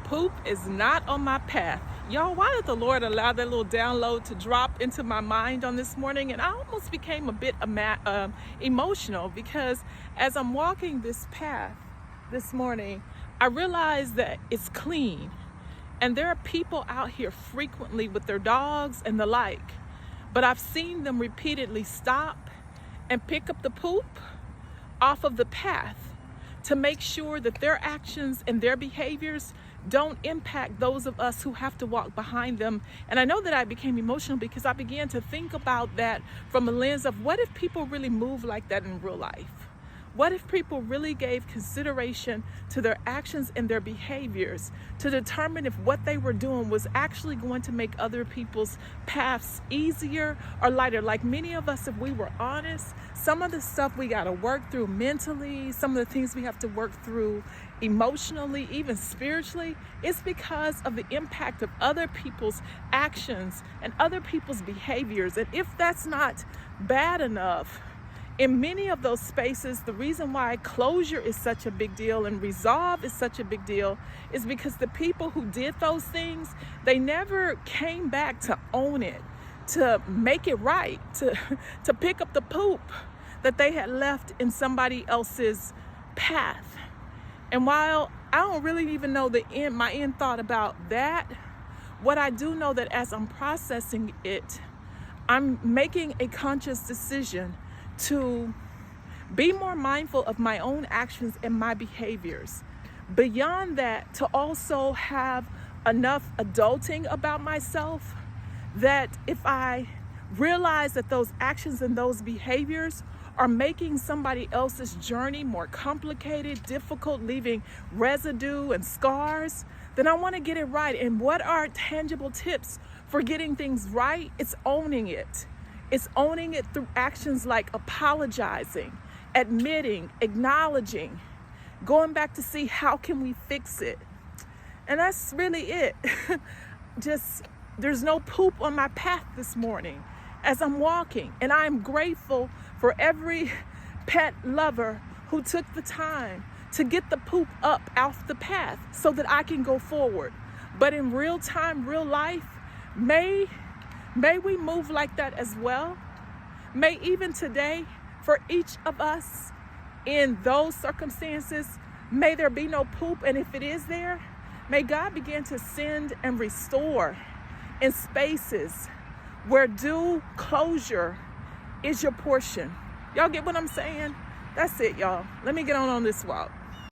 Poop is not on my path. Y'all, why did the Lord allow that little download to drop into my mind on this morning? And I almost became a bit emotional because as I'm walking this path this morning, I realized that it's clean. And there are people out here frequently with their dogs and the like. But I've seen them repeatedly stop and pick up the poop off of the path to make sure that their actions and their behaviors don't impact those of us who have to walk behind them. And I know that I became emotional because I began to think about that from a lens of what if people really move like that in real life? What if people really gave consideration to their actions and their behaviors to determine if what they were doing was actually going to make other people's paths easier or lighter? Like many of us, if we were honest, some of the stuff we got to work through mentally, some of the things we have to work through emotionally, even spiritually, it's because of the impact of other people's actions and other people's behaviors. And if that's not bad enough, in many of those spaces, the reason why closure is such a big deal and resolve is such a big deal is because the people who did those things, they never came back to own it, to make it right, to pick up the poop that they had left in somebody else's path. And while I don't really even know my end thought about that, what I do know that as I'm processing it, I'm making a conscious decision to be more mindful of my own actions and my behaviors. Beyond that, to also have enough adulting about myself that if I realize that those actions and those behaviors are making somebody else's journey more complicated, difficult, leaving residue and scars, then I want to get it right. And what are tangible tips for getting things right? It's owning it. It's owning it through actions like apologizing, admitting, acknowledging, going back to see how can we fix it. And that's really it. There's no poop on my path this morning as I'm walking. And I'm grateful for every pet lover who took the time to get the poop up off the path so that I can go forward. But in real time, real life, may we move like that as well. May even today, for each of us in those circumstances, may there be no poop. And if it is there, may God begin to send and restore in spaces where due closure is your portion. Y'all get what I'm saying? That's it, y'all. Let me get on this walk.